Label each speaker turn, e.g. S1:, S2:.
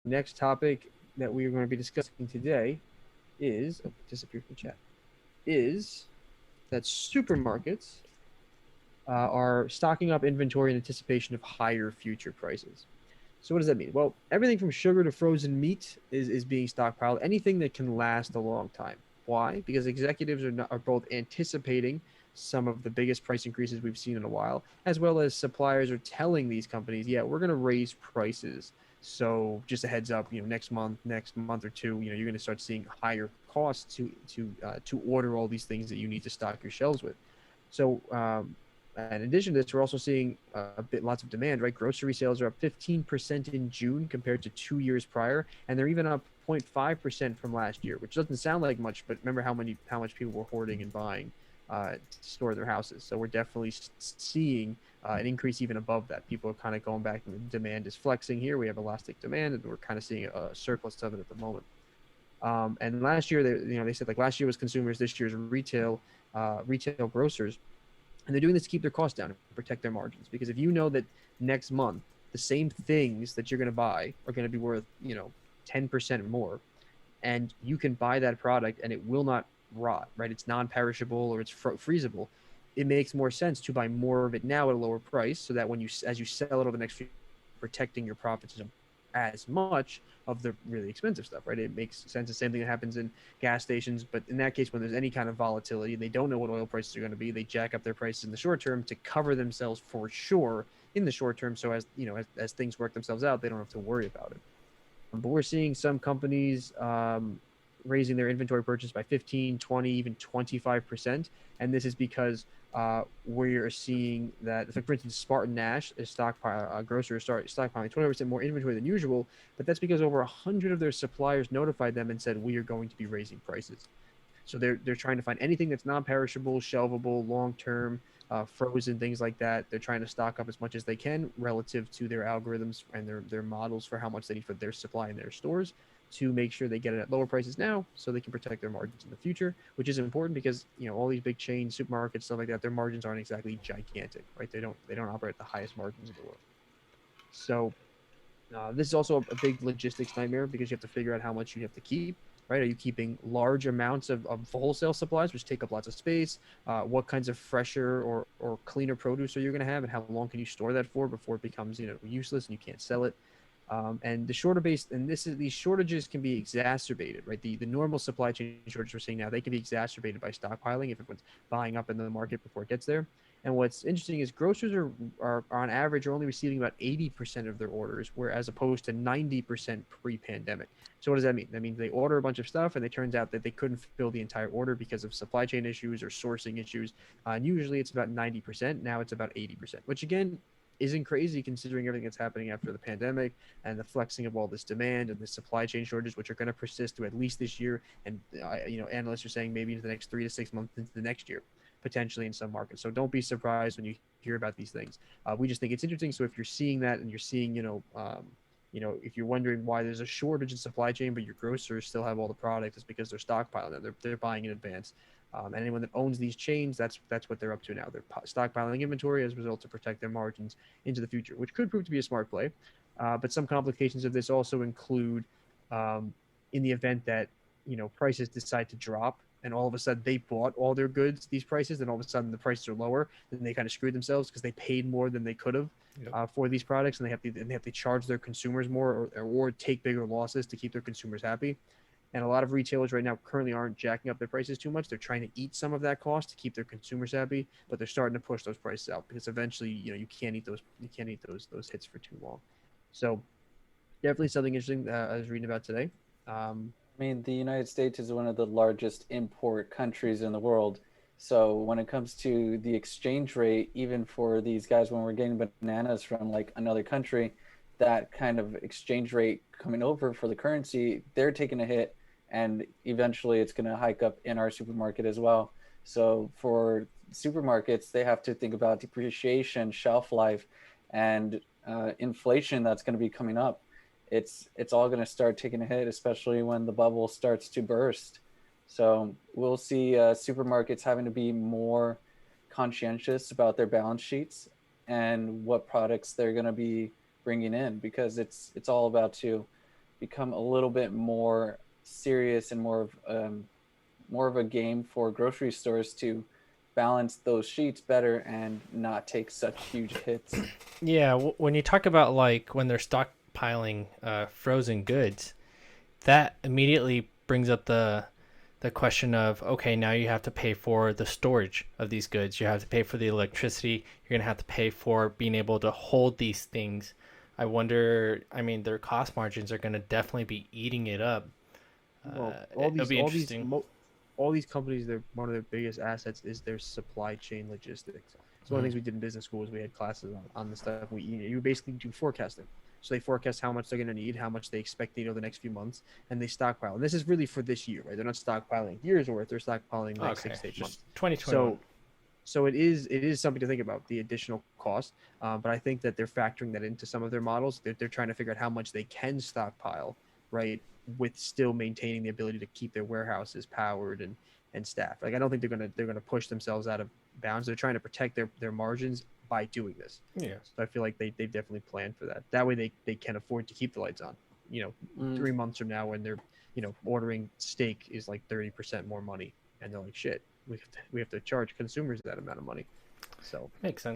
S1: next topic that we are going to be discussing today is disappeared from chat is that supermarkets are stocking up inventory in anticipation of higher future prices. So what does that mean? Well, everything from sugar to frozen meat is being stockpiled. Anything that can last a long time. Why? Because executives are both anticipating some of the biggest price increases we've seen in a while, as well as suppliers are telling these companies, yeah, we're going to raise prices. So just a heads up, next month or two, you're going to start seeing higher costs to order all these things that you need to stock your shelves with. So in addition to this, we're also seeing lots of demand, right? Grocery sales are up 15% in June compared to 2 years prior, and they're even up 0.5% from last year, which doesn't sound like much, but remember how much people were hoarding and buying to store their houses. So we're definitely seeing an increase even above that. People are kind of going back, and demand is flexing here. We have elastic demand, and we're kind of seeing a surplus of it at the moment. And last year, they said like last year was consumers, this year's retail grocers, and they're doing this to keep their costs down and protect their margins. Because if you know that next month the same things that you're going to buy are going to be worth 10% more, and you can buy that product and it will not rot, right? It's non-perishable or it's freezable. It makes more sense to buy more of it now at a lower price, so that as you sell it over the next few, protecting your profits as much of the really expensive stuff, right? It makes sense. The same thing that happens in gas stations, but in that case, when there's any kind of volatility, they don't know what oil prices are going to be. They jack up their prices in the short term to cover themselves for sure in the short term. So as things work themselves out, they don't have to worry about it. But we're seeing some companies raising their inventory purchase by 15, 20, even 25%. And this is because we're seeing that, for instance, Spartan Nash is grocers start stockpiling 20% more inventory than usual. But that's because over 100 of their suppliers notified them and said, we are going to be raising prices. So they're trying to find anything that's non-perishable, shelvable, long-term, frozen, things like that. They're trying to stock up as much as they can relative to their algorithms and their models for how much they need for their supply in their stores, to make sure they get it at lower prices now so they can protect their margins in the future, which is important because all these big chains, supermarkets, stuff like that, their margins aren't exactly gigantic, right? They don't operate at the highest margins in the world. So this is also a big logistics nightmare because you have to figure out how much you have to keep. Right? Are you keeping large amounts of wholesale supplies, which take up lots of space? What kinds of fresher or cleaner produce are you going to have, and how long can you store that for before it becomes useless and you can't sell it? And the shorter base, and these shortages can be exacerbated, right? The normal supply chain shortages we're seeing now, they can be exacerbated by stockpiling if everyone's buying up in the market before it gets there. And what's interesting is grocers are on average are only receiving about 80% of their orders, whereas opposed to 90% pre-pandemic. So what does that mean? That means they order a bunch of stuff and it turns out that they couldn't fill the entire order because of supply chain issues or sourcing issues. And usually it's about 90%. Now it's about 80%, which again isn't crazy considering everything that's happening after the pandemic and the flexing of all this demand and the supply chain shortages, which are going to persist through at least this year. And analysts are saying maybe into the next 3 to 6 months into the next year, potentially in some markets. So don't be surprised when you hear about these things. We just think it's interesting. So if you're seeing that and you're seeing, if you're wondering why there's a shortage in supply chain, but your grocers still have all the product, it's because they're stockpiling it. They're buying in advance. And anyone that owns these chains, that's what they're up to now. They're stockpiling inventory as a result to protect their margins into the future, which could prove to be a smart play. But some complications of this also include, in the event that prices decide to drop and all of a sudden they bought all their goods these prices, and all of a sudden the prices are lower, then they kind of screwed themselves because they paid more than they could have
S2: Yep.
S1: for these products, and they have to charge their consumers more, or take bigger losses to keep their consumers happy. And a lot of retailers right now currently aren't jacking up their prices too much. They're trying to eat some of that cost to keep their consumers happy, but they're starting to push those prices out because eventually, you can't eat those hits for too long. So definitely something interesting I was reading about today. Um,
S3: I mean, the United States is one of the largest import countries in the world. So when it comes to the exchange rate, even for these guys, when we're getting bananas from like another country, that kind of exchange rate coming over for the currency, they're taking a hit, and eventually it's going to hike up in our supermarket as well. So for supermarkets, they have to think about depreciation, shelf life, and inflation that's going to be coming up. It's all going to start taking a hit, especially when the bubble starts to burst. So we'll see supermarkets having to be more conscientious about their balance sheets and what products they're going to be bringing in, because it's all about to become a little bit more serious and more of a game for grocery stores to balance those sheets better and not take such huge hits.
S2: Yeah, when you talk about like when they're stockpiling frozen goods, that immediately brings up the question of, okay, now you have to pay for the storage of these goods. You have to pay for the electricity. You're going to have to pay for being able to hold these things. I wonder, I mean, their cost margins are going to definitely be eating it up.
S1: Well,
S2: It'll be interesting.
S1: all these companies, they're one of their biggest assets is their supply chain logistics. So one of the things we did in business school is we had classes on the stuff we eat. You basically do forecasting. So they forecast how much they're going to need, how much they expect to eat over the next few months, and they stockpile. And this is really for this year, right? They're not stockpiling years worth; they're stockpiling like
S2: Okay,
S1: 6 to 8 months.
S2: just 2021.
S1: So it is something to think about, the additional cost. But I think that they're factoring that into some of their models. They're trying to figure out how much they can stockpile, right, with still maintaining the ability to keep their warehouses powered and staffed. Like I don't think they're gonna push themselves out of bounds. They're trying to protect their margins by doing this.
S2: Yeah.
S1: So I feel like they've definitely planned for that. That way they can afford to keep the lights on. 3 months from now when they're ordering steak is like 30% more money, and they're like, shit, we have to charge consumers that amount of money. So
S2: Makes sense.